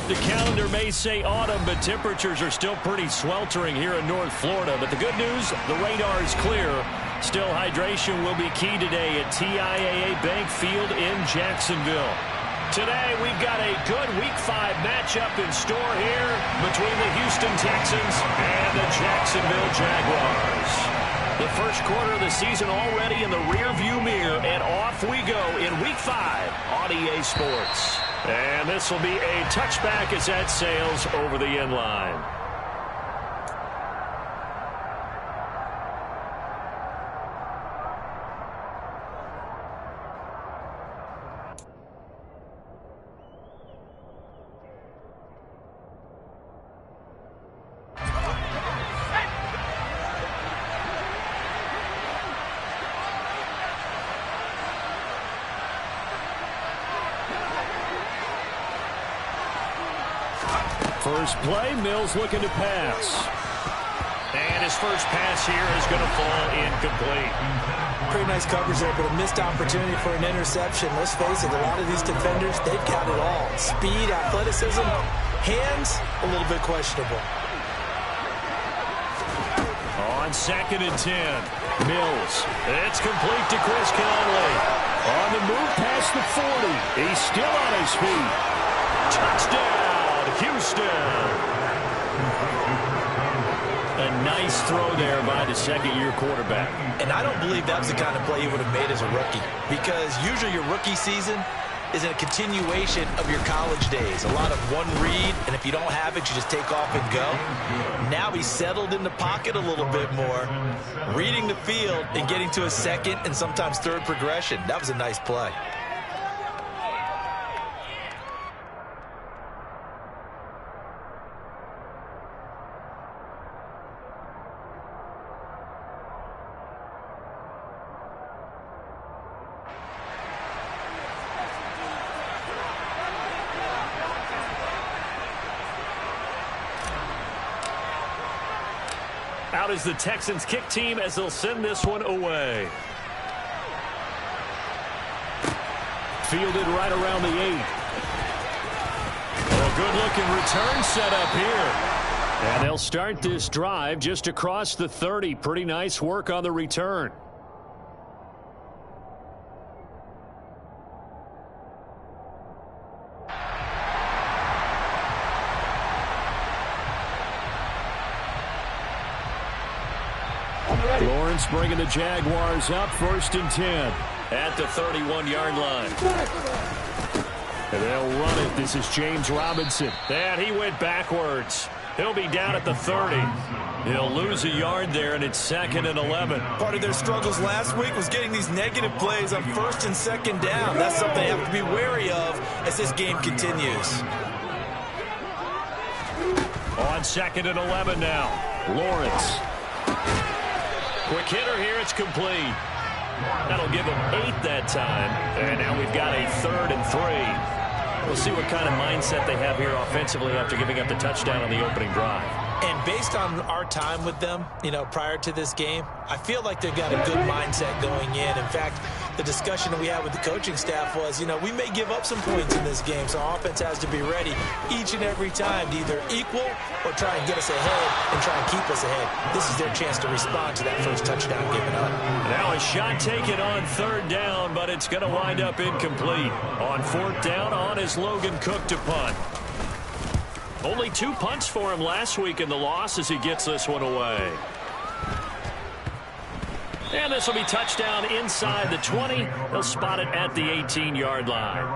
The calendar may say autumn, but temperatures are still pretty sweltering here in North Florida. But the good news, the radar is clear. Still, hydration will be key today at TIAA Bank Field in Jacksonville. Today, we've got a good Week 5 matchup in store here between the Houston Texans and the Jacksonville Jaguars. The first quarter of the season already in the rearview mirror, and off we go in Week 5 on EA Sports. And this will be a touchback as that sails over the end line. First play, Mills looking to pass. And his first pass here is going to fall incomplete. Pretty nice coverage there, but a missed opportunity for an interception. Let's face it, a lot of these defenders, they've got it all. Speed, athleticism, hands, a little bit questionable. On 2nd and 10, Mills. It's complete to Chris Conley. On the move past the 40. He's still on his feet. Touchdown, Houston. A nice throw there by the second-year quarterback. And I don't believe that was the kind of play he would have made as a rookie, because usually your rookie season is a continuation of your college days. A lot of one read, and if you don't have it, you just take off and go. Now he's settled in the pocket a little bit more, reading the field and getting to a second and sometimes third progression. That was a nice play. Out is the Texans kick team as they'll send this one away. Fielded right around the 8. A good-looking return set up here. And they'll start this drive just across the 30. Pretty nice work on the return. Lawrence bringing the Jaguars up, 1st and 10 at the 31-yard line. And they'll run it. This is James Robinson. And he went backwards. He'll be down at the 30. He'll lose a yard there, and it's 2nd and 11. Part of their struggles last week was getting these negative plays on 1st and 2nd down. That's something they have to be wary of as this game continues. On 2nd and 11 now, Lawrence. Quick hitter here, it's complete. That'll give them 8 that time. And now we've got a 3rd and 3. We'll see what kind of mindset they have here offensively after giving up the touchdown on the opening drive. And based on our time with them, prior to this game, I feel like they've got a good mindset going in. In fact, the discussion that we had with the coaching staff was, we may give up some points in this game, so our offense has to be ready each and every time to either equal or try and get us ahead and try and keep us ahead. This is their chance to respond to that first touchdown given up. Now a shot taken on 3rd down, but it's going to wind up incomplete. On 4th down, on is Logan Cook to punt. Only 2 punts for him last week in the loss as he gets this one away. And this will be touchdown inside the 20. They'll spot it at the 18-yard line.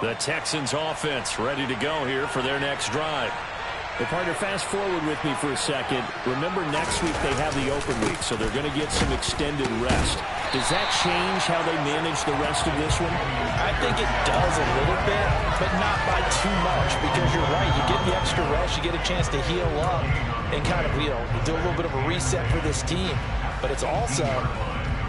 The Texans offense ready to go here for their next drive. Hey, partner, fast forward with me for a second. Remember, next week they have the open week, so they're going to get some extended rest. Does that change how they manage the rest of this one? I think it does a little bit, but not by too much, because you're right. You get the extra rest. You get a chance to heal up and kind of, do a little bit of a reset for this team. But it's also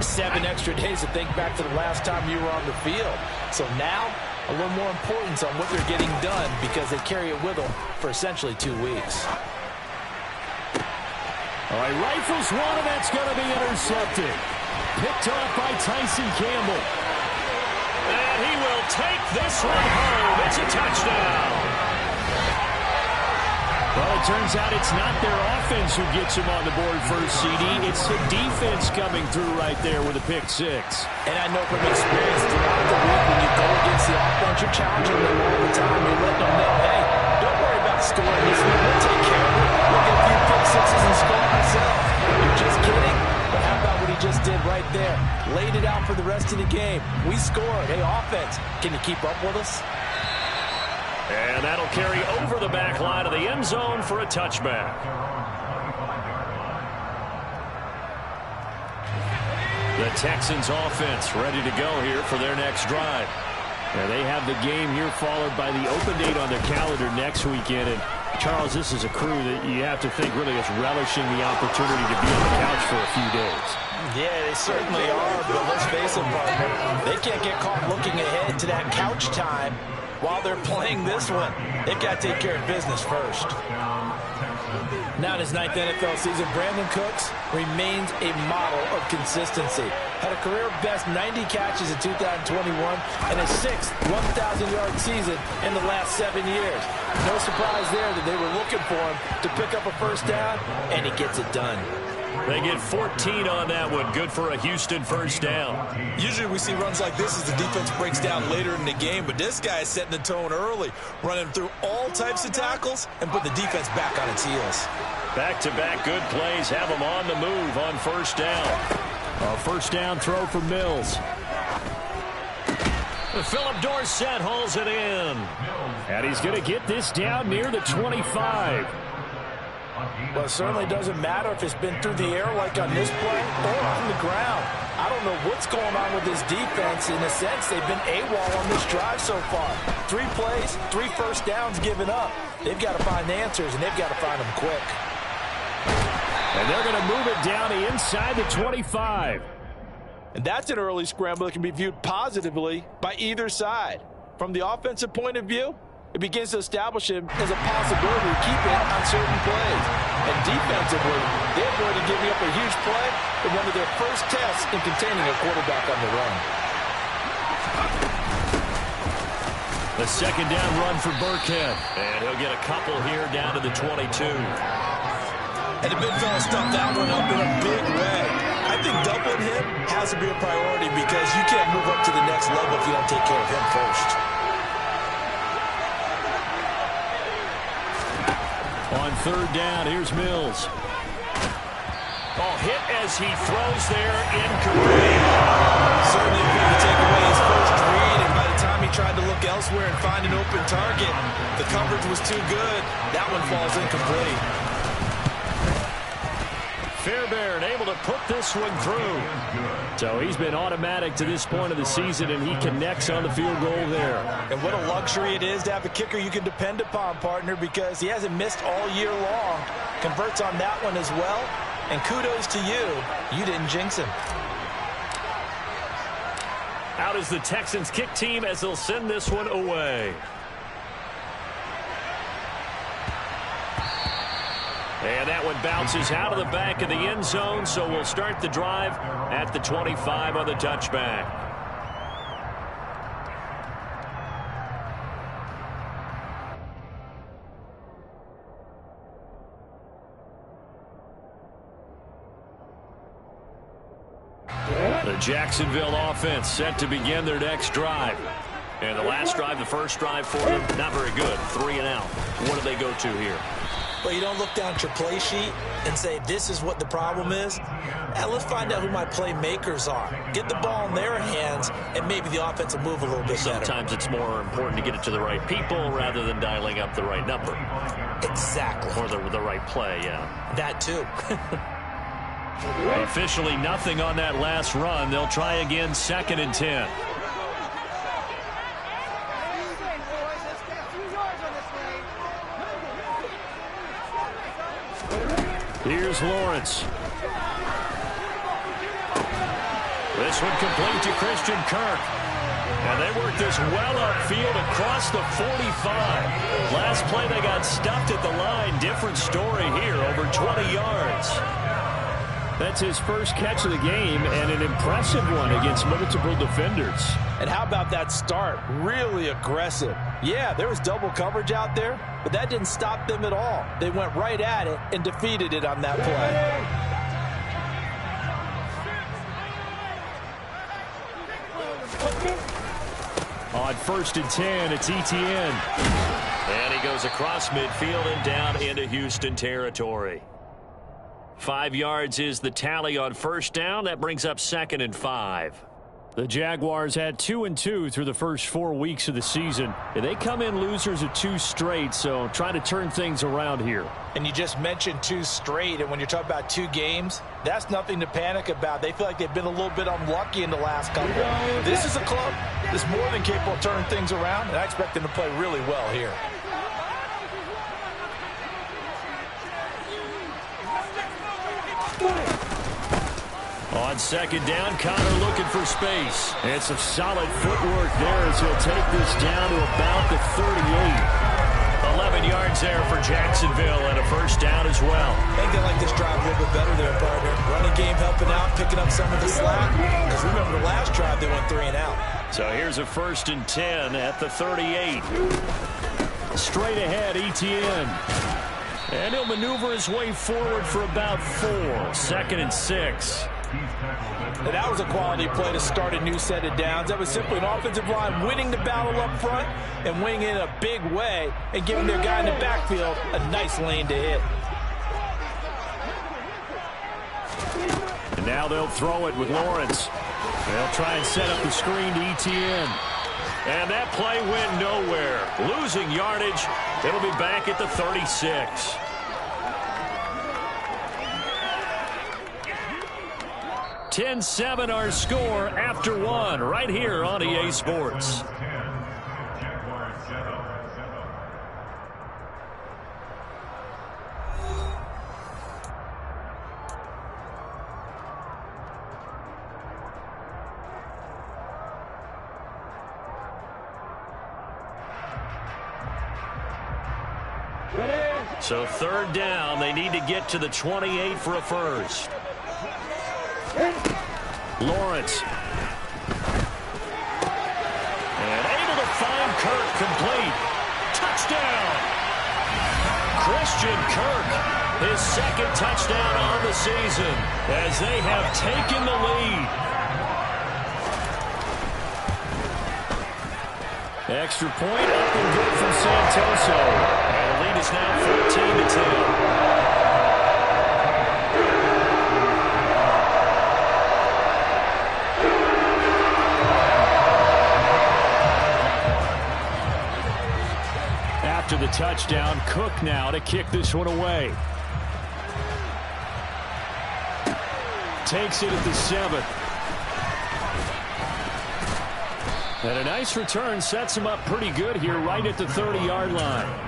7 extra days to think back to the last time you were on the field. So now, a little more importance on what they're getting done because they carry it with them for essentially 2 weeks. All right, rifles one, and that's going to be intercepted. Picked off by Tyson Campbell. And he will take this one home. It's a touchdown. Well, it turns out it's not their offense who gets them on the board first, CD. It's the defense coming through right there with a pick six. And I know from experience throughout the week, when you go against the offense, you're challenging them all the time. You're letting them know, hey, don't worry about scoring this week. We'll take care of it. We'll get a few pick sixes and score ourselves. You're just kidding? But how about what he just did right there? Laid it out for the rest of the game. We scored. Hey, offense, can you keep up with us? And that'll carry over the back line of the end zone for a touchback. The Texans offense ready to go here for their next drive. And they have the game here followed by the open date on their calendar next weekend. And Charles, this is a crew that you have to think really is relishing the opportunity to be on the couch for a few days. Yeah, they certainly are, but let's face it, partner. They can't get caught looking ahead to that couch time while they're playing this one. They've got to take care of business first. Now in his 9th NFL season, Brandon Cooks remains a model of consistency. Had a career-best 90 catches in 2021 and a 6th 1,000-yard season in the last 7 years. No surprise there that they were looking for him to pick up a first down, and he gets it done. They get 14 on that one. Good for a Houston first down. Usually we see runs like this as the defense breaks down later in the game, but this guy is setting the tone early, running through all types of tackles and put the defense back on its heels. Back-to-back good plays have them on the move on first down. A first down throw for Mills. Philip Dorsett hauls it in. And he's going to get this down near the 25. Well, it certainly doesn't matter if it's been through the air like on this play or on the ground. I don't know what's going on with this defense. In a sense, they've been AWOL on this drive so far. 3 plays, 3 first downs given up. They've got to find answers, and they've got to find them quick. And they're going to move it down inside the 25. And that's an early scramble that can be viewed positively by either side. From the offensive point of view, it begins to establish him as a possibility to keep it on certain plays. And defensively, they avoided giving up a huge play in one of their first tests in containing a quarterback on the run. The second down run for Burkhead. And he'll get a couple here down to the 22. And the big fella stuffed that one up in a big way. I think doubling him has to be a priority because you can't move up to the next level if you don't take care of him first. On third down, here's Mills. Oh, hit as he throws there, incomplete. Certainly appeared to take away his first read, and by the time he tried to look elsewhere and find an open target, the coverage was too good. That one falls incomplete. Fairbairn able to put this one through. So he's been automatic to this point of the season, and he connects on the field goal there. And what a luxury it is to have a kicker you can depend upon, partner, because he hasn't missed all year long. Converts on that one as well. And kudos to you. You didn't jinx him. Out is the Texans kick team as they'll send this one away. And that one bounces out of the back of the end zone, so we'll start the drive at the 25 on the touchback. The Jacksonville offense set to begin their next drive. And the last drive, the first drive for them, not very good. 3 and out. What do they go to here? Well, you don't look down at your play sheet and say, this is what the problem is. Now, let's find out who my playmakers are. Get the ball in their hands, and maybe the offense will move a little bit better. Sometimes it's more important to get it to the right people rather than dialing up the right number. Exactly. Or the right play, yeah. That too. Officially nothing on that last run. They'll try again, 2nd and 10. Here's Lawrence. This one complete to Christian Kirk. And they work this well upfield across the 45. Last play they got stuffed at the line. Different story here, over 20 yards. That's his first catch of the game, and an impressive one against multiple defenders. And how about that start? Really aggressive. Yeah, there was double coverage out there, but that didn't stop them at all. They went right at it and defeated it on that play. On 1st and 10, it's Etienne. And he goes across midfield and down into Houston territory. 5 yards is the tally on 1st down. That brings up 2nd and 5. The Jaguars had 2-2 through the first 4 weeks of the season. And they come in losers of 2 straight, so try to turn things around here. And you just mentioned 2 straight, and when you're talking about 2 games, that's nothing to panic about. They feel like they've been a little bit unlucky in the last couple. This is a club that's more than capable of turning things around, and I expect them to play really well here. On 2nd down, Connor looking for space. And some solid footwork there as he'll take this down to about the 38. 11 yards there for Jacksonville and a 1st down as well. I think they like this drive a little bit better there, partner. Running game helping out, picking up some of the slack. Because remember the last drive they went 3 and out. So here's a 1st and 10 at the 38. Straight ahead, Etienne. And he'll maneuver his way forward for about 4. 2nd and 6. And that was a quality play to start a new set of downs. That was simply an offensive line winning the battle up front and winning in a big way and giving their guy in the backfield a nice lane to hit. And now they'll throw it with Lawrence. They'll try and set up the screen to Etienne. And that play went nowhere. Losing yardage. It'll be back at the 36. 10-7 our score after 1 right here on EA Sports. So 3rd down, they need to get to the 28 for a 1st. Lawrence. And able to find Kirk complete. Touchdown! Christian Kirk, his 2nd touchdown on the season as they have taken the lead. Extra point up and good from Santoso. And the lead is now 14-10. After the touchdown, Cook now to kick this one away. Takes it at the 7. And a nice return sets him up pretty good here right at the 30-yard line.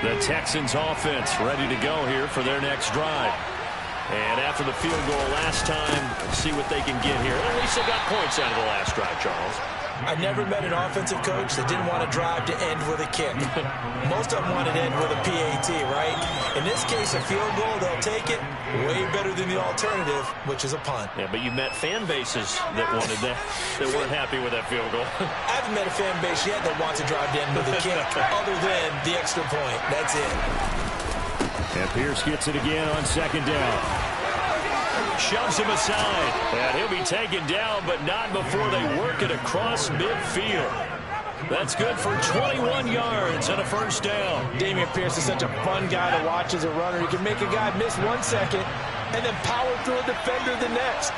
The Texans offense ready to go here for their next drive. And after the field goal last time, let's see what they can get here. At least they got points out of the last drive, Charles. I never met an offensive coach that didn't want to drive to end with a kick. Most of them wanted to end with a PAT, right? In this case, a field goal, they'll take it. Way better than the alternative, which is a punt. Yeah, but you met fan bases that wanted that, that weren't happy with that field goal. I haven't met a fan base yet that wants to drive to end with a kick other than the extra point. That's it. And Pierce gets it again on second down. Shoves him aside. And he'll be taken down, but not before they work it across midfield. That's good for 21 yards and a first down. Dameon Pierce is such a fun guy to watch as a runner. He can make a guy miss 1 second and then power through a defender the next.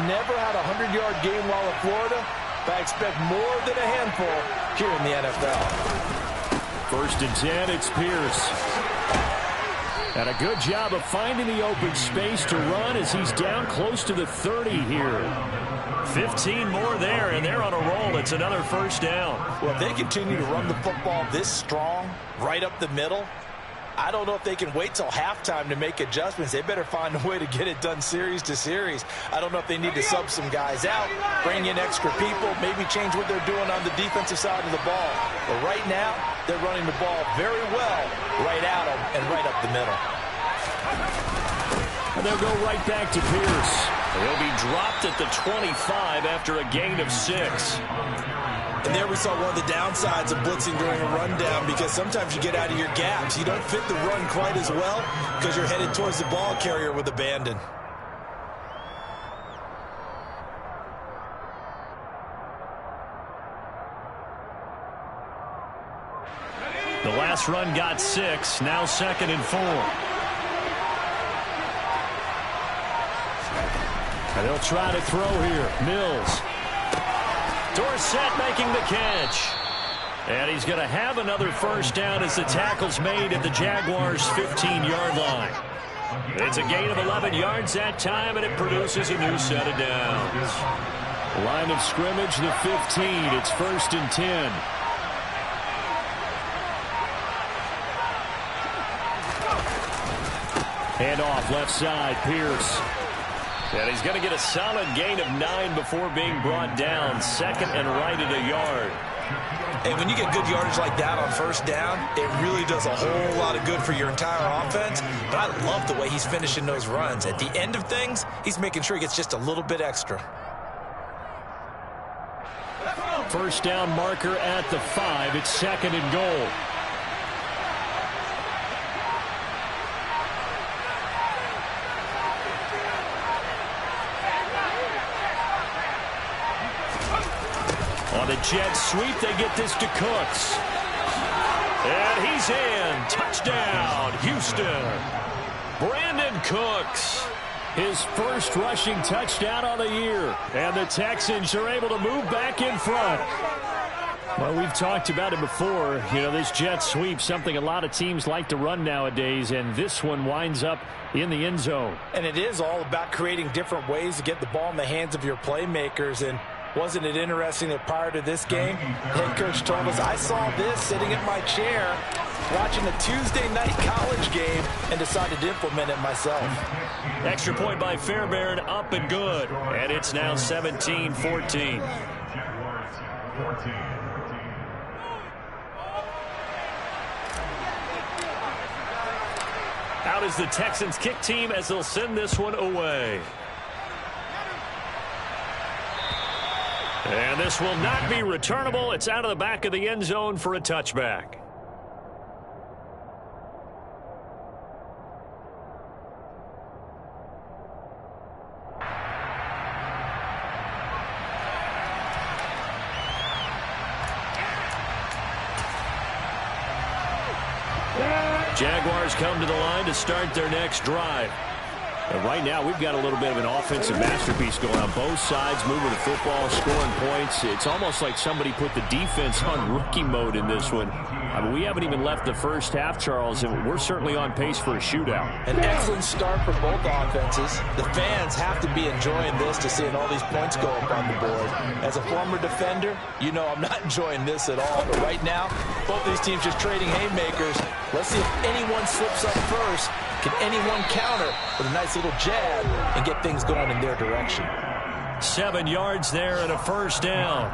Never had a 100-yard game while in Florida, but I expect more than a handful here in the NFL. First and 10, it's Pierce. And a good job of finding the open space to run as he's down close to the 30 here. 15 more there, and they're on a roll. It's another first down. Well, if they continue to run the football this strong, right up the middle, I don't know if they can wait till halftime to make adjustments. They better find a way to get it done series to series. I don't know if they need to sub some guys out, bring in extra people, maybe change what they're doing on the defensive side of the ball. But right now, they're running the ball very well right at them and right up the middle. And they'll go right back to Pierce. He'll be dropped at the 25 after a gain of 6. And there we saw one of the downsides of blitzing during a rundown, because sometimes you get out of your gaps. You don't fit the run quite as well because you're headed towards the ball carrier with abandon. The last run got 6. Now 2nd and 4. And they'll try to throw here. Mills. Dorsett making the catch. And he's going to have another first down as the tackle's made at the Jaguars' 15-yard line. It's a gain of 11 yards that time, and it produces a new set of downs. Line of scrimmage, the 15. It's 1st and 10. Hand off left side, Pierce. And he's going to get a solid gain of 9 before being brought down. 2nd and right at a yard. And when you get good yardage like that on first down, it really does a whole lot of good for your entire offense. But I love the way he's finishing those runs. At the end of things, he's making sure he gets just a little bit extra. First down marker at the 5. It's 2nd and goal. On the jet sweep, they get this to Cooks. And he's in. Touchdown, Houston. Brandon Cooks. His first rushing touchdown on the year. And the Texans are able to move back in front. Well, we've talked about it before. You know, this jet sweep, something a lot of teams like to run nowadays. And this one winds up in the end zone. And it is all about creating different ways to get the ball in the hands of your playmakers. And wasn't it interesting that prior to this game, head coach told us, I saw this sitting in my chair watching a Tuesday night college game and decided to implement it myself. Extra point by Fairbairn, up and good. And it's now 17-14. Out is the Texans kick team as they'll send this one away. And this will not be returnable. It's out of the back of the end zone for a touchback. Jaguars come to the line to start their next drive. And right now, we've got a little bit of an offensive masterpiece going on both sides, moving the football, scoring points. It's almost like somebody put the defense on rookie mode in this one. I mean, we haven't even left the first half, Charles, and we're certainly on pace for a shootout. An excellent start for both offenses. The fans have to be enjoying this to seeing all these points go up on the board. As a former defender, you know I'm not enjoying this at all. But right now, both these teams just trading haymakers. Let's see if anyone slips up first. Can anyone counter with a nice little jab and get things going in their direction? 7 yards there and a first down.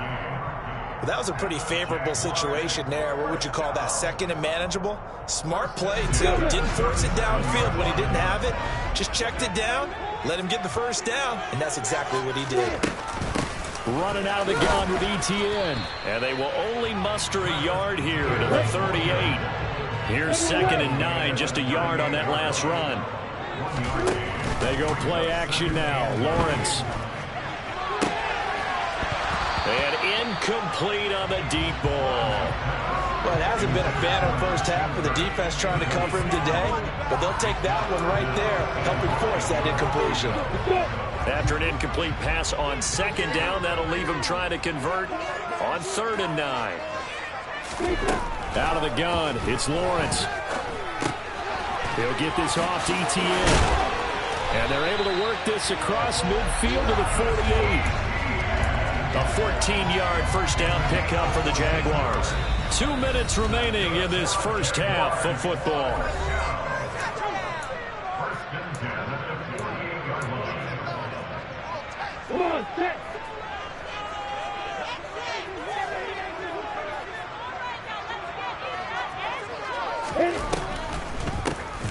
Well, that was a pretty favorable situation there. What would you call that? Second and manageable? Smart play, too. Didn't force it downfield when he didn't have it. Just checked it down, let him get the first down, and that's exactly what he did. Running out of the gun with ETN. And they will only muster a yard here to the 38. Here's 2nd and 9, just a yard on that last run. They go play action now. Lawrence. And incomplete on the deep ball. Well, it hasn't been a banner first half for the defense trying to cover him today, but they'll take that one right there, helping force that incompletion. After an incomplete pass on 2nd down, that'll leave him trying to convert on 3rd and 9. Out of the gun, it's Lawrence. He'll get this off to ETN. And they're able to work this across midfield to the 48. A 14-yard first down pickup for the Jaguars. 2 minutes remaining in this first half of football.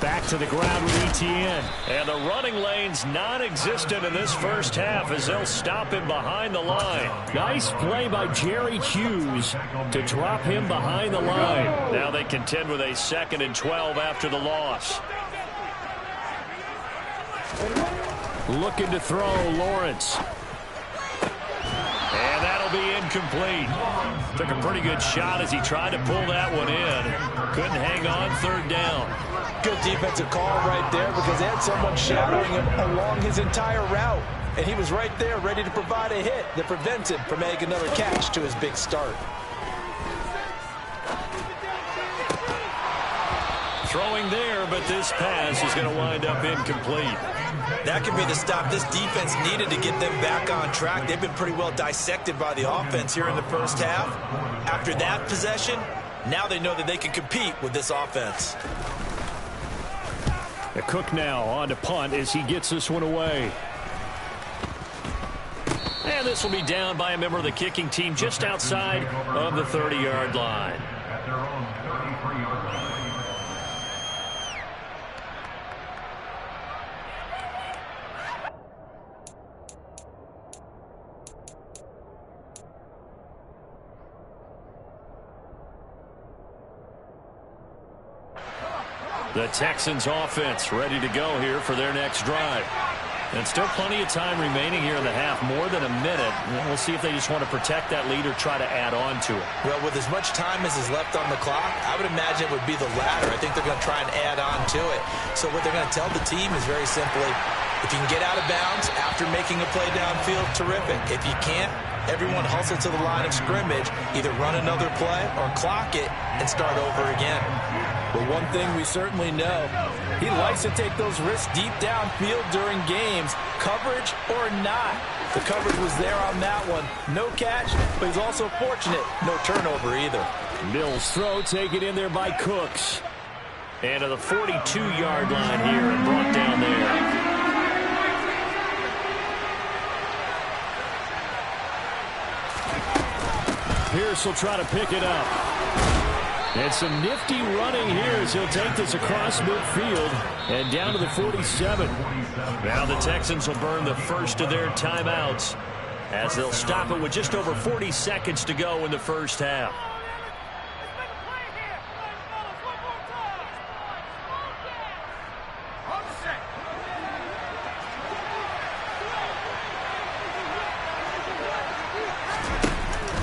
Back to the ground with ETN. And the running lane's non-existent in this first half as they'll stop him behind the line. Nice play by Jerry Hughes to drop him behind the line. Now they contend with a 2nd and 12 after the loss. Looking to throw, Lawrence. And that'll be incomplete. Took a pretty good shot as he tried to pull that one in. Couldn't hang on 3rd down. Good defensive call right there because they had someone shadowing him along his entire route. And he was right there ready to provide a hit that prevents him from making another catch to his big start. Throwing there, but this pass is going to wind up incomplete. That could be the stop this defense needed to get them back on track. They've been pretty well dissected by the offense here in the first half. After that possession, now they know that they can compete with this offense. The Cook now on to punt as he gets this one away. And this will be down by a member of the kicking team just outside of the 30-yard line. The Texans offense ready to go here for their next drive. And still plenty of time remaining here in the half, more than a minute. We'll see if they just want to protect that lead or try to add on to it. Well, with as much time as is left on the clock, I would imagine it would be the latter. I think they're going to try and add on to it. So what they're going to tell the team is very simply, if you can get out of bounds after making a play downfield, terrific. If you can't, everyone hustle to the line of scrimmage, either run another play or clock it and start over again. But one thing we certainly know, he likes to take those risks deep downfield during games, coverage or not. The coverage was there on that one. No catch, but he's also fortunate. No turnover either. Mills' throw taken in there by Cooks. And to the 42-yard line here and brought down there. Pierce will try to pick it up. And some nifty running here as he'll take this across midfield and down to the 47. Now the Texans will burn the first of their timeouts as they'll stop it with just over 40 seconds to go in the first half.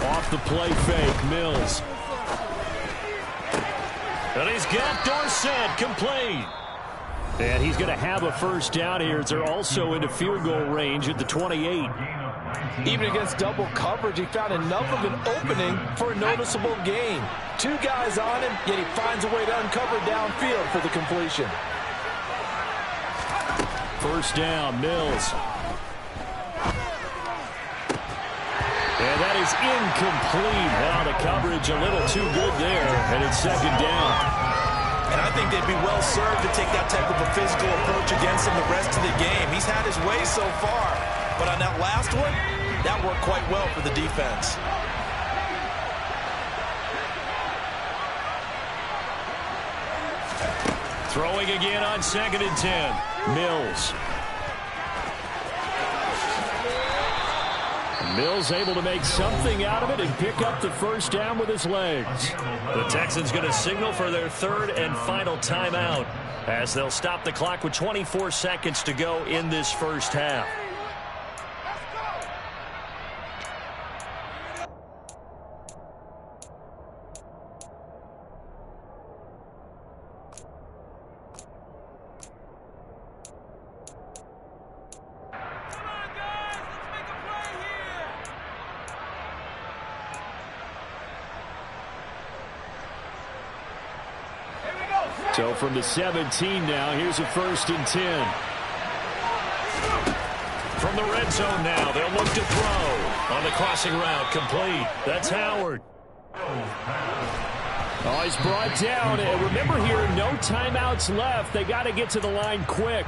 Off the play fake, Mills. And he's got Dorsett complete. And he's going to have a first down here as they're also into field goal range at the 28. Even against double coverage, he found enough of an opening for a noticeable gain. Two guys on him, yet he finds a way to uncover downfield for the completion. First down, Mills. And that is incomplete. Now the coverage a little too good there, and it's second down. And I think they'd be well served to take that type of a physical approach against him the rest of the game. He's had his way so far, but on that last one, that worked quite well for the defense. Throwing again on 2nd and 10. Mills. Mills able to make something out of it and pick up the first down with his legs. The Texans going to signal for their 3rd and final timeout as they'll stop the clock with 24 seconds to go in this first half. So from the 17 now, here's a 1st and 10. From the red zone now, they'll look to throw. On the crossing route, complete. That's Howard. Oh, he's brought down. And remember here, no timeouts left. They got to get to the line quick.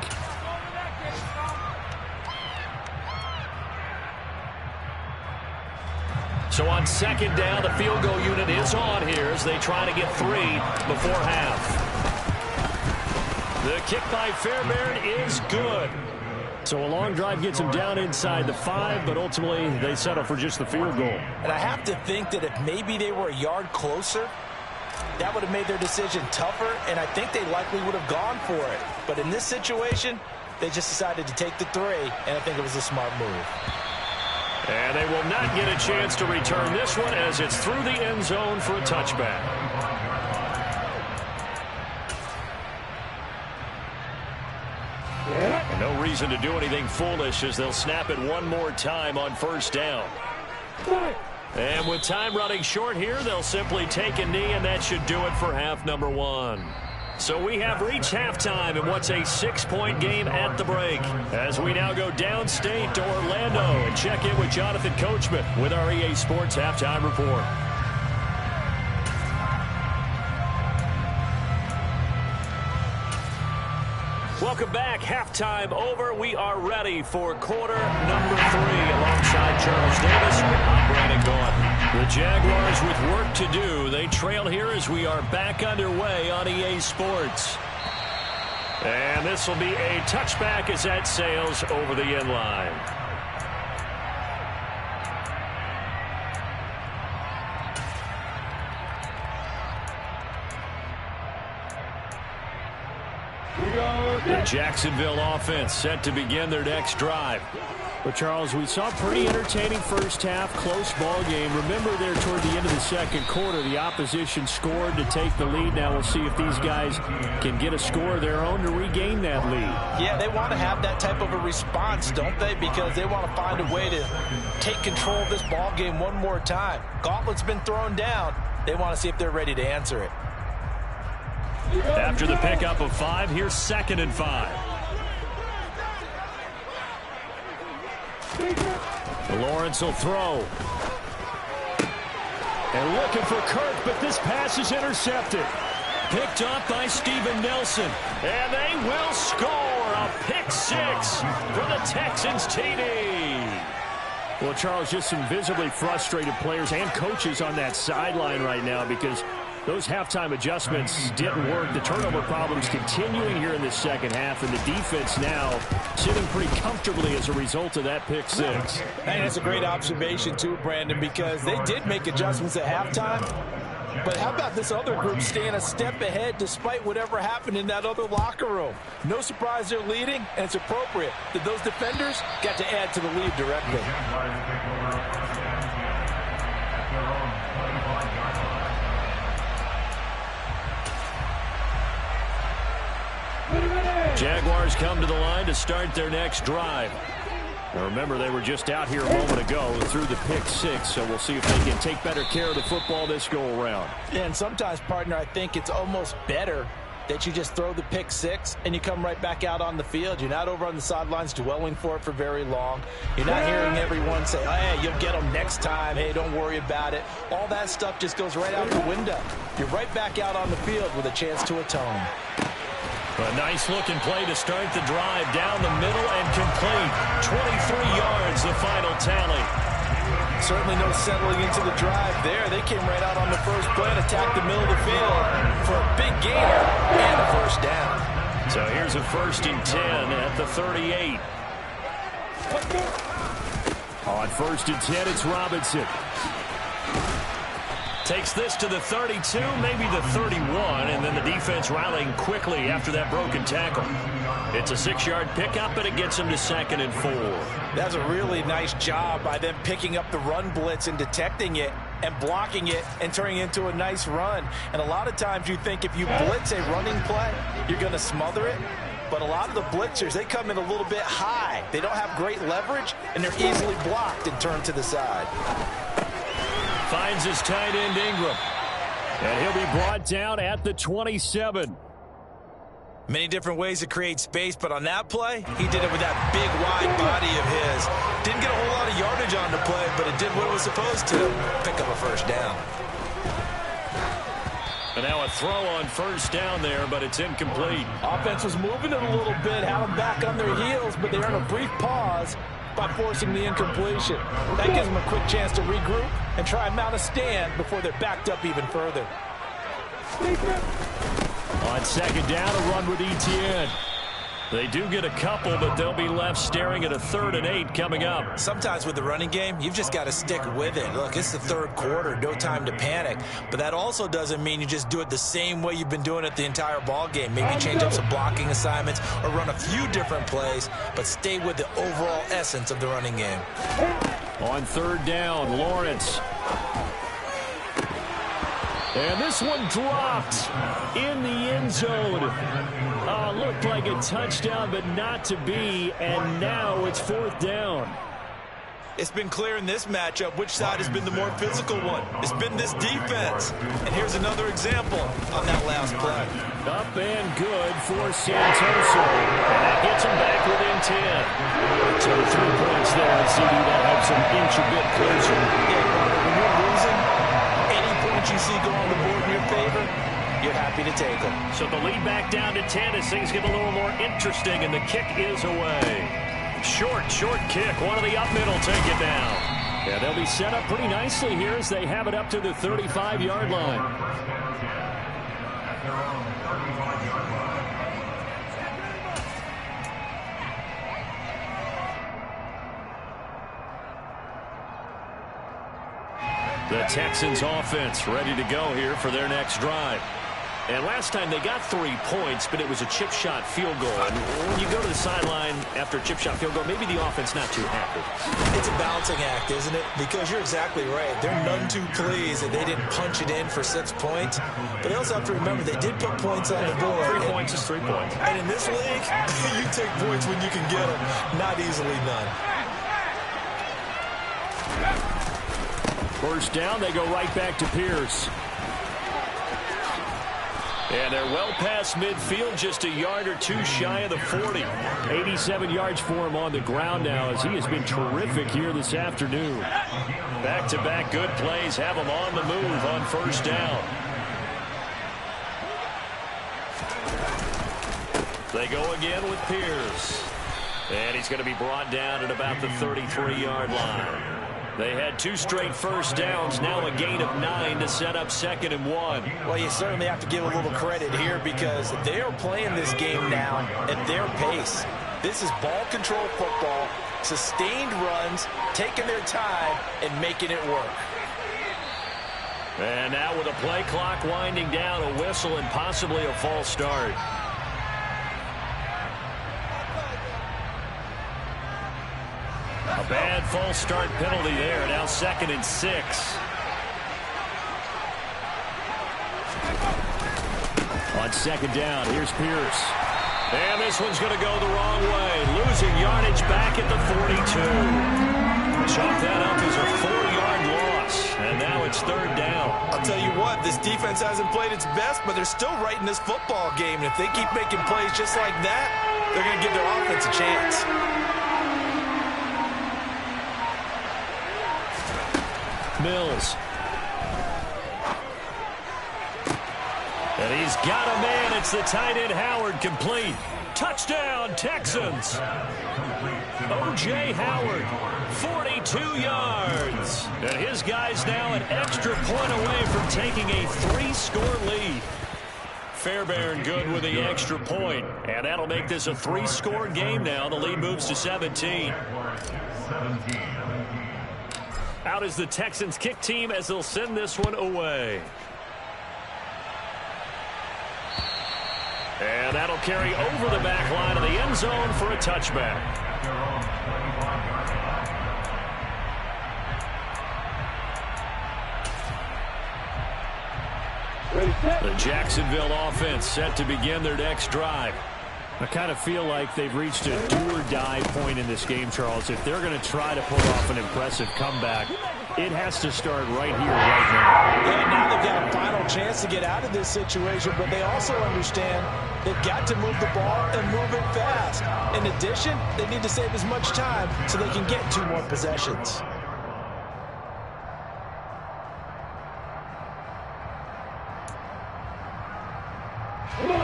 So on 2nd down, the field goal unit is on here as they try to get 3 before half. The kick by Fairbairn is good. So a long drive gets them down inside the 5, but ultimately they settle for just the field goal. And I have to think that if maybe they were a yard closer, that would have made their decision tougher, and I think they likely would have gone for it. But in this situation, they just decided to take the 3, and I think it was a smart move. And they will not get a chance to return this one as it's through the end zone for a touchback. And no reason to do anything foolish as they'll snap it one more time on 1st down. And with time running short here, they'll simply take a knee, and that should do it for half number 1. So we have reached halftime in what's a 6-point game at the break, as we now go downstate to Orlando and check in with Jonathan Coachman with our EA Sports Halftime Report. Welcome back. Halftime over. We are ready for quarter number 3 alongside Charles Davis. I'm Brandon Gaughan. The Jaguars with work to do. They trail here as we are back underway on EA Sports. And this will be a touchback as that sails over the end line. The Jacksonville offense set to begin their next drive. But, Charles, we saw a pretty entertaining first half, close ball game. Remember there toward the end of the 2nd quarter, the opposition scored to take the lead. Now we'll see if these guys can get a score of their own to regain that lead. Yeah, they want to have that type of a response, don't they? Because they want to find a way to take control of this ball game one more time. Gauntlet's been thrown down. They want to see if they're ready to answer it. After the pickup of 5, here's 2nd and 5. Lawrence will throw. And looking for Kirk, but this pass is intercepted. Picked up by Steven Nelson. And they will score a pick 6 for the Texans TD. Well, Charles, just some visibly frustrated players and coaches on that sideline right now because those halftime adjustments didn't work. The turnover problems continuing here in the 2nd half, and the defense now sitting pretty comfortably as a result of that pick 6. And that's a great observation, too, Brandon, because they did make adjustments at halftime. But how about this other group staying a step ahead despite whatever happened in that other locker room? No surprise they're leading, and it's appropriate that those defenders got to add to the lead directly. Jaguars come to the line to start their next drive. Now remember, they were just out here a moment ago through the pick 6, so we'll see if they can take better care of the football this go around. Yeah, and sometimes, partner, I think it's almost better that you just throw the pick 6 and you come right back out on the field. You're not over on the sidelines dwelling for it for very long. You're not hearing everyone say, oh, hey, you'll get them next time. Hey, don't worry about it. All that stuff just goes right out the window. You're right back out on the field with a chance to atone. A nice-looking play to start the drive down the middle and complete. 23 yards, the final tally. Certainly no settling into the drive there. They came right out on the first play and attacked the middle of the field for a big gainer and a first down. So here's a 1st and 10 at the 38. On 1st and 10, it's Robinson. Takes this to the 32, maybe the 31, and then the defense rallying quickly after that broken tackle. It's a 6-yard pickup, but it gets him to 2nd and 4. That's a really nice job by them picking up the run blitz and detecting it and blocking it and turning it into a nice run. And a lot of times you think if you blitz a running play, you're going to smother it. But a lot of the blitzers, they come in a little bit high. They don't have great leverage, and they're easily blocked and turned to the side. Finds his tight end Ingram. And he'll be brought down at the 27. Many different ways to create space, but on that play, he did it with that big, wide body of his. Didn't get a whole lot of yardage on the play, but it did what it was supposed to. Pick up a first down. And now a throw on 1st down there, but it's incomplete. Offense was moving it a little bit, had them back on their heels, but they earned a brief pause by forcing the incompletion. That gives them a quick chance to regroup and try and mount a stand before they're backed up even further. On 2nd down, a run with Etienne. They do get a couple, but they'll be left staring at a 3rd and 8 coming up. Sometimes with the running game, you've just got to stick with it. Look, it's the 3rd quarter, no time to panic. But that also doesn't mean you just do it the same way you've been doing it the entire ball game. Maybe change up some blocking assignments or run a few different plays, but stay with the overall essence of the running game. On 3rd down, Lawrence. And this one dropped in the end zone. Looked like a touchdown, but not to be. And now it's 4th down. It's been clear in this matchup which side has been the more physical one. It's been this defense. And here's another example on that last play. Up and good for Santoso. And that gets him back within 10. So 3 points there. CD, that helps him inch a bit closer. Yeah, when you're losing, any points you see go on the board in your favor, you're happy to take them. So the lead back down to 10 as things get a little more interesting, and the kick is away. Short kick. One of the up middle take it down. Yeah, they'll be set up pretty nicely here as they have it up to the 35-yard line. The Texans offense ready to go here for their next drive. And last time they got 3 points, but it was a chip shot field goal. And when you go to the sideline after a chip shot field goal, maybe the offense not too happy. It's a balancing act, isn't it? Because you're exactly right. They're none too pleased that they didn't punch it in for 6 points. But they also have to remember they did put points on the board. 3 points is 3 points. And in this league, you take points when you can get them. Not easily done. 1st down, they go right back to Pierce. And they're well past midfield, just a yard or two shy of the 40. 87 yards for him on the ground now as he has been terrific here this afternoon. Back-to-back good plays have him on the move on 1st down. They go again with Pierce. And he's going to be brought down at about the 33-yard line. They had 2 straight 1st downs, now a gain of 9 to set up 2nd and 1. Well, you certainly have to give a little credit here because they are playing this game now at their pace. This is ball control football, sustained runs, taking their time, and making it work. And now with a play clock winding down, a whistle and possibly a false start. A bad false start penalty there. Now 2nd and 6. On 2nd down, here's Pierce. And this one's going to go the wrong way. Losing yardage back at the 42. Chalk that up as a 4-yard loss. And now it's 3rd down. I'll tell you what, this defense hasn't played its best, but they're still right in this football game. And if they keep making plays just like that, they're going to give their offense a chance. Mills. And he's got a man. It's the tight end Howard, complete. Touchdown, Texans. O.J. Howard, 42 yards. And his guys now an extra point away from taking a 3-score lead. Fairbairn good with the extra point. And that'll make this a 3-score game now. The lead moves to 17. Out is the Texans kick team as they'll send this one away. And that'll carry over the back line of the end zone for a touchback. The Jacksonville offense set to begin their next drive. I kind of feel like they've reached a do-or-die point in this game, Charles. If they're going to try to pull off an impressive comeback, it has to start right here, right now. Yeah, now they've got a final chance to get out of this situation, but they also understand they've got to move the ball and move it fast. In addition, they need to save as much time so they can get 2 more possessions.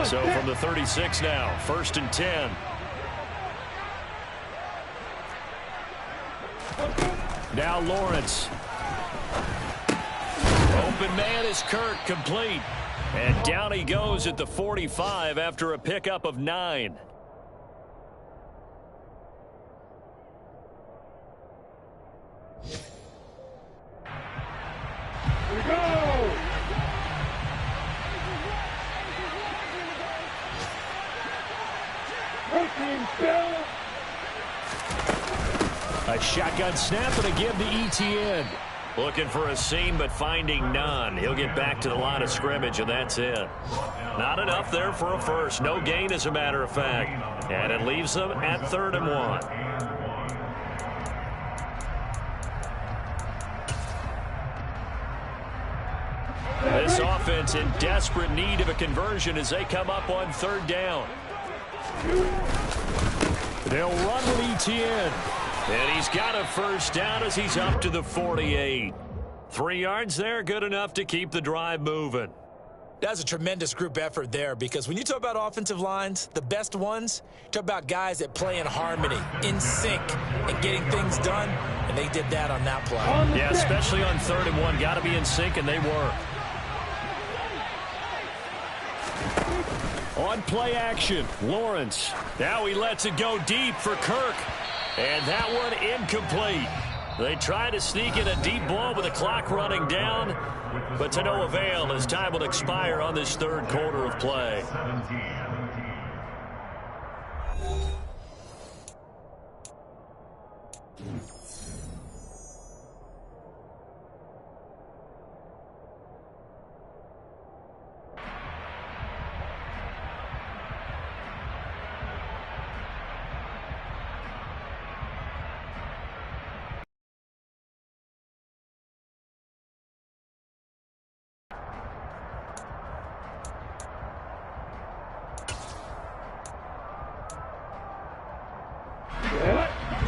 So from the 36 now, 1st and 10. Now Lawrence. Open man is Kirk, complete. And down he goes at the 45 after a pickup of 9. Here we go! A shotgun snap and a give to Etienne. Looking for a seam but finding none. He'll get back to the line of scrimmage and that's it. Not enough there for a first. No gain as a matter of fact. And it leaves them at 3rd and 1. This offense in desperate need of a conversion as they come up on 3rd down. They'll run with Etienne. And he's got a first down as he's up to the 48. 3 yards there, good enough to keep the drive moving. That's a tremendous group effort there because when you talk about offensive lines, the best ones, talk about guys that play in harmony, in sync, and getting things done, and they did that on that play. Yeah, especially on 3rd and 1. Got to be in sync, and they were. On play action, Lawrence. Now he lets it go deep for Kirk. And that one incomplete. They try to sneak in a deep ball with the clock running down, but to no avail as time will expire on this 3rd quarter of play.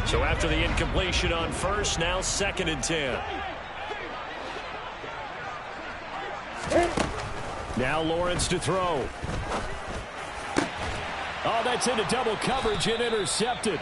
So after the incompletion on first, now 2nd and 10. Now Lawrence to throw. Oh, that's into double coverage and intercepted.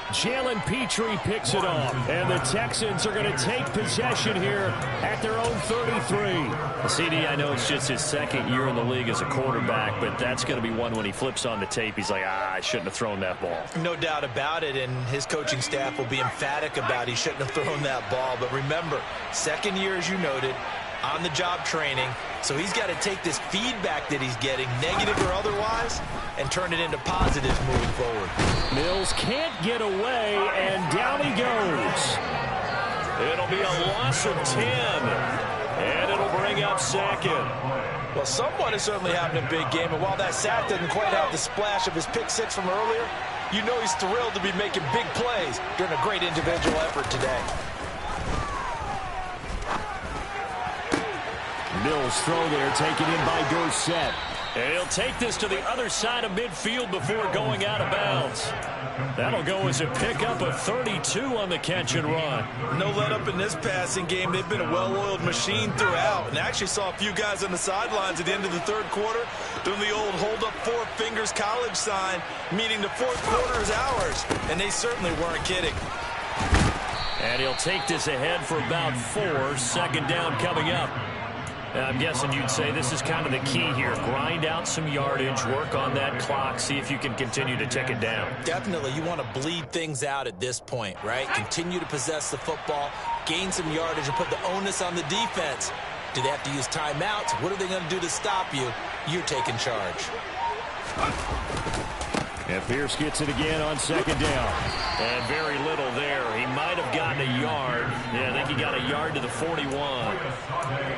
Jalen Petrie picks it off. And the Texans are going to take possession here at their own 33. CD, I know it's just his 2nd year in the league as a quarterback, but that's going to be one when he flips on the tape. He's like, I shouldn't have thrown that ball. No doubt about it, and his coaching staff will be emphatic about he shouldn't have thrown that ball. But remember, 2nd year, as you noted, on-the-job training. So he's got to take this feedback that he's getting, negative or otherwise, and turn it into positives moving forward. Mills can't get away, and down he goes. It'll be a loss of 10, and it'll bring up 2nd. Well, someone is certainly having a big game, and while that sack doesn't quite have the splash of his pick 6 from earlier, you know he's thrilled to be making big plays during a great individual effort today. Mills throw there taken in by Dorsett. And he'll take this to the other side of midfield before going out of bounds. That'll go as a pickup of 32 on the catch and run. No let up in this passing game. They've been a well-oiled machine throughout. And I actually saw a few guys on the sidelines at the end of the third quarter doing the old hold up four fingers college sign, meaning the fourth quarter is ours. And they certainly weren't kidding. And he'll take this ahead for about 4. Second down coming up. I'm guessing you'd say this is kind of the key here. Grind out some yardage, work on that clock, see if you can continue to tick it down. Definitely. You want to bleed things out at this point, right? Continue to possess the football, gain some yardage, and put the onus on the defense. Do they have to use timeouts? What are they going to do to stop you? You're taking charge. And Pierce gets it again on second down. And very little there. He might have gotten a yard. Yeah, I think he got a yard to the 41.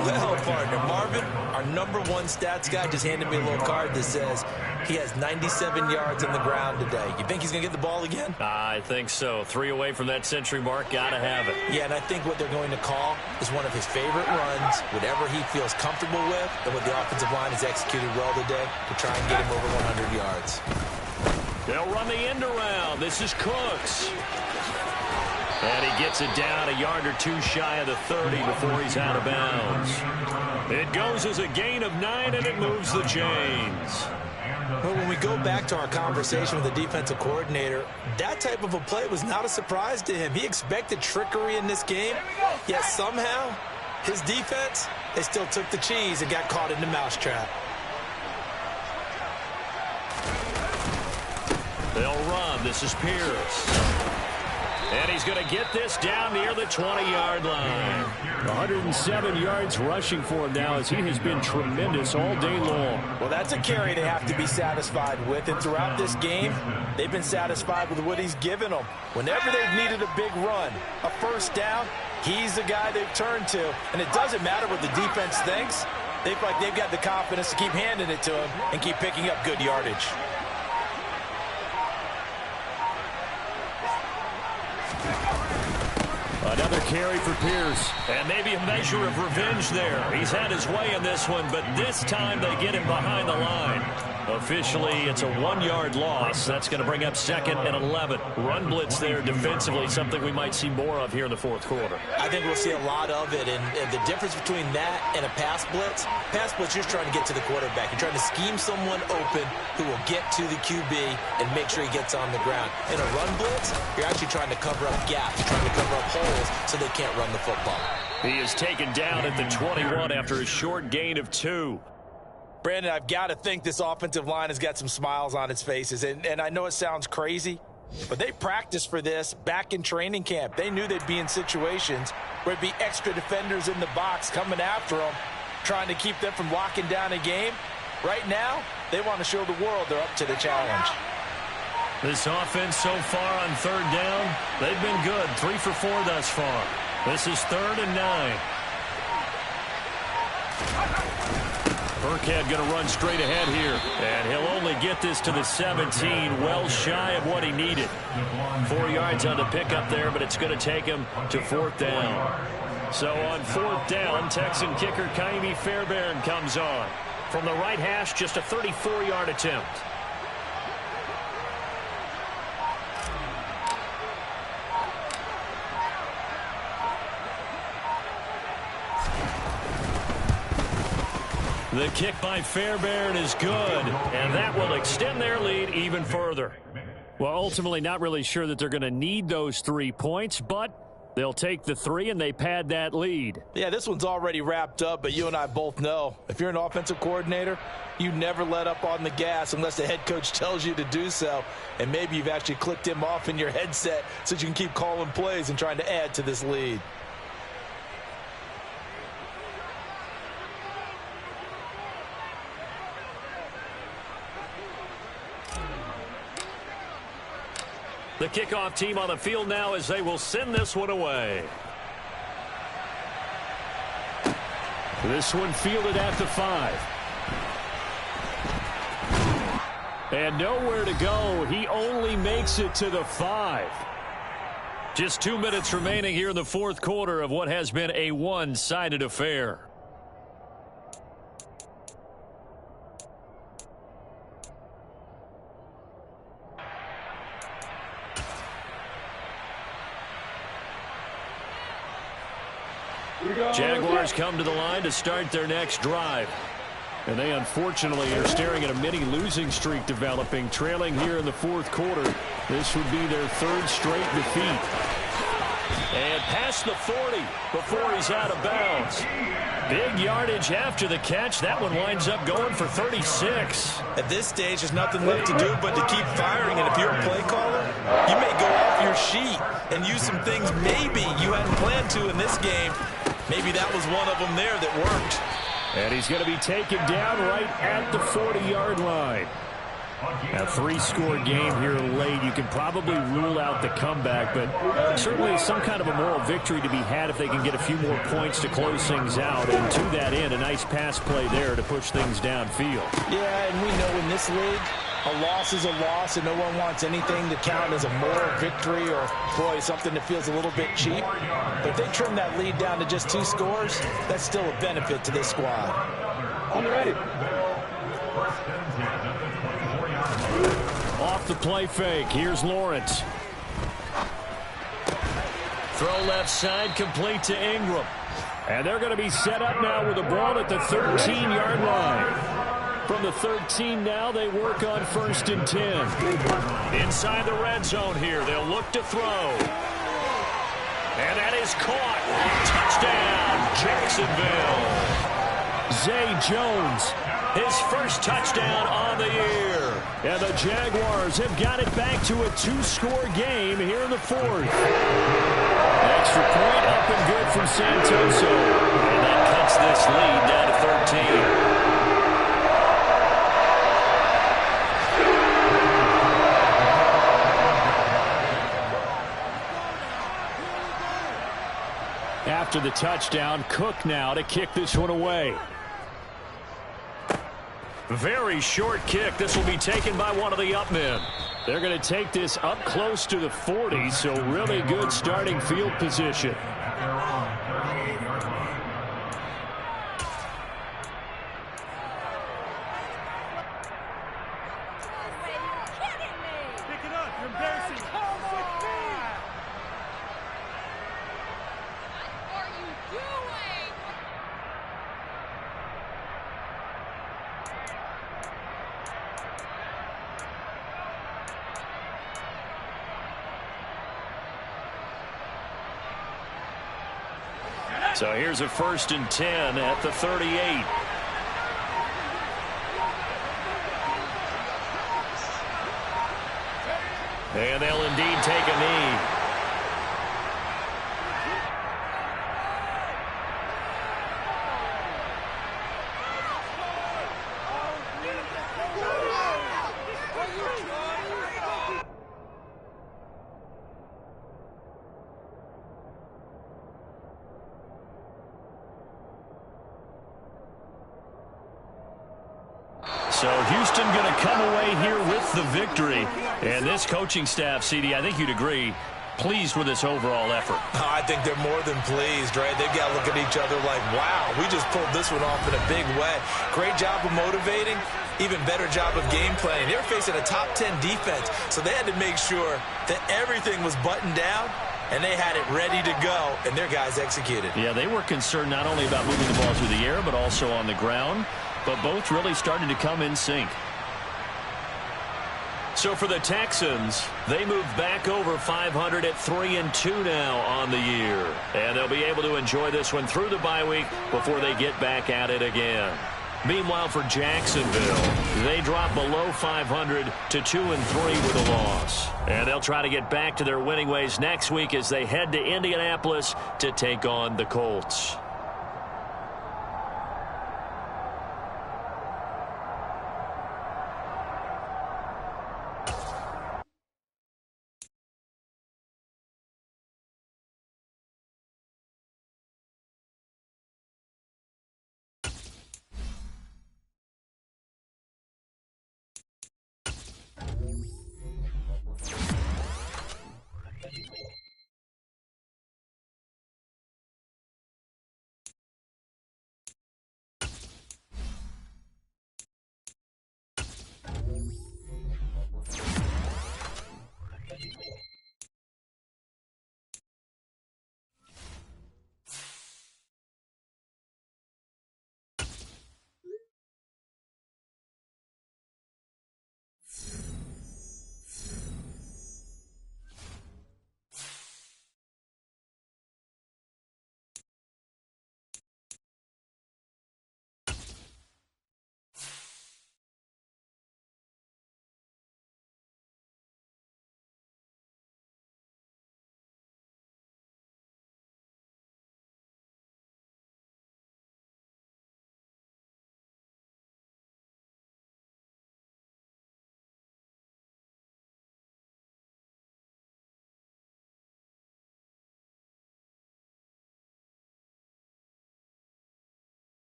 Well, partner, Marvin, our #1 stats guy, just handed me a little card that says he has 97 yards on the ground today. You think he's going to get the ball again? I think so. 3 away from that century mark. Got to have it. Yeah, and I think what they're going to call is one of his favorite runs, whatever he feels comfortable with, and what the offensive line has executed well today to try and get him over 100 yards. They'll run the end around. This is Cooks. And he gets it down a yard or 2 shy of the 30 before he's out of bounds. It goes as a gain of 9, and it moves the chains. Well, when we go back to our conversation with the defensive coordinator, that type of a play was not a surprise to him. He expected trickery in this game, yet somehow his defense, they still took the cheese and got caught in the mousetrap. They'll run. This is Pierce. And he's going to get this down near the 20-yard line. 107 yards rushing for him now as he has been tremendous all day long. Well, that's a carry they have to be satisfied with. And throughout this game, they've been satisfied with what he's given them. Whenever they've needed a big run, a first down, he's the guy they've turned to. And it doesn't matter what the defense thinks. They feel like they've got the confidence to keep handing it to him and keep picking up good yardage. Another carry for Pierce. And maybe a measure of revenge there. He's had his way in this one, but this time they get him behind the line. Officially, it's a 1-yard loss. That's going to bring up 2nd and 11. Run blitz there defensively, something we might see more of here in the fourth quarter. I think we'll see a lot of it, and the difference between that and a pass blitz, you're just trying to get to the quarterback. You're trying to scheme someone open who will get to the QB and make sure he gets on the ground. In a run blitz, you're actually trying to cover up gaps, you're trying to cover up holes so they can't run the football. He is taken down at the 21 after a short gain of 2. Brandon, I've got to think this offensive line has got some smiles on its faces. And I know it sounds crazy, but they practiced for this back in training camp. They knew they'd be in situations where it'd be extra defenders in the box coming after them, trying to keep them from locking down a game. Right now, they want to show the world they're up to the challenge. This offense so far on 3rd down, they've been good. 3 for 4 thus far. This is 3rd and 9. Burkhead going to run straight ahead here. And he'll only get this to the 17, well shy of what he needed. 4 yards on the pickup there, but it's going to take him to 4th down. So on 4th down, Texan kicker Kaimi Fairbairn comes on. From the right hash, just a 34-yard attempt. The kick by Fairbairn is good, and that will extend their lead even further. Well, ultimately not really sure that they're going to need those 3 points, but they'll take the 3 and they pad that lead. Yeah, this one's already wrapped up, but you and I both know if you're an offensive coordinator, you never let up on the gas unless the head coach tells you to do so. And maybe you've actually clicked him off in your headset so that you can keep calling plays and trying to add to this lead. The kickoff team on the field now as they will send this one away. This one fielded at the 5. And nowhere to go. He only makes it to the 5. Just 2 minutes remaining here in the fourth quarter of what has been a one-sided affair. Jaguars come to the line to start their next drive. And they unfortunately are staring at a mini losing streak developing, trailing here in the fourth quarter. This would be their third straight defeat. And past the 40 before he's out of bounds. Big yardage after the catch. That one winds up going for 36. At this stage, there's nothing left to do but to keep firing. And if you're a play caller, you may go off your sheet and use some things maybe you hadn't planned to in this game. Maybe that was one of them there that worked. And he's going to be taken down right at the 40-yard line. A three-score game here late. You can probably rule out the comeback, but certainly some kind of a moral victory to be had if they can get a few more points to close things out. And to that end, a nice pass play there to push things downfield. Yeah, and we know in this league, a loss is a loss, and no one wants anything to count as a moral victory or, boy, something that feels a little bit cheap. But if they trim that lead down to just 2 scores, that's still a benefit to this squad. I'm ready. Off the play fake. Here's Lawrence. Throw left side, complete to Ingram. And they're going to be set up now with the ball at the 13-yard line. From the 13 now, they work on 1st and 10. Inside the red zone here, they'll look to throw. And that is caught. Touchdown, Jacksonville. Zay Jones, his first touchdown on the year. And the Jaguars have got it back to a 2-score game here in the 4th. Extra point up and good from Santoso. And that cuts this lead down to 13. After the touchdown, Cook now to kick this one away. Very short kick. This will be taken by one of the up men. They're going to take this up close to the 40, so really good starting field position. So here's a 1st and 10 at the 38. And they'll indeed take a knee. So Houston going to come away here with the victory. And this coaching staff, CD, I think you'd agree, pleased with this overall effort. Oh, I think they're more than pleased, right? They've got to look at each other like, wow, we just pulled this one off in a big way. Great job of motivating, even better job of game planning. They were facing a top 10 defense, so they had to make sure that everything was buttoned down, and they had it ready to go, and their guys executed. Yeah, they were concerned not only about moving the ball through the air, but also on the ground. But both really started to come in sync. So for the Texans, they move back over 500 at 3-2 now on the year. And they'll be able to enjoy this one through the bye week before they get back at it again. Meanwhile, for Jacksonville, they drop below 500 to 2-3 with a loss. And they'll try to get back to their winning ways next week as they head to Indianapolis to take on the Colts.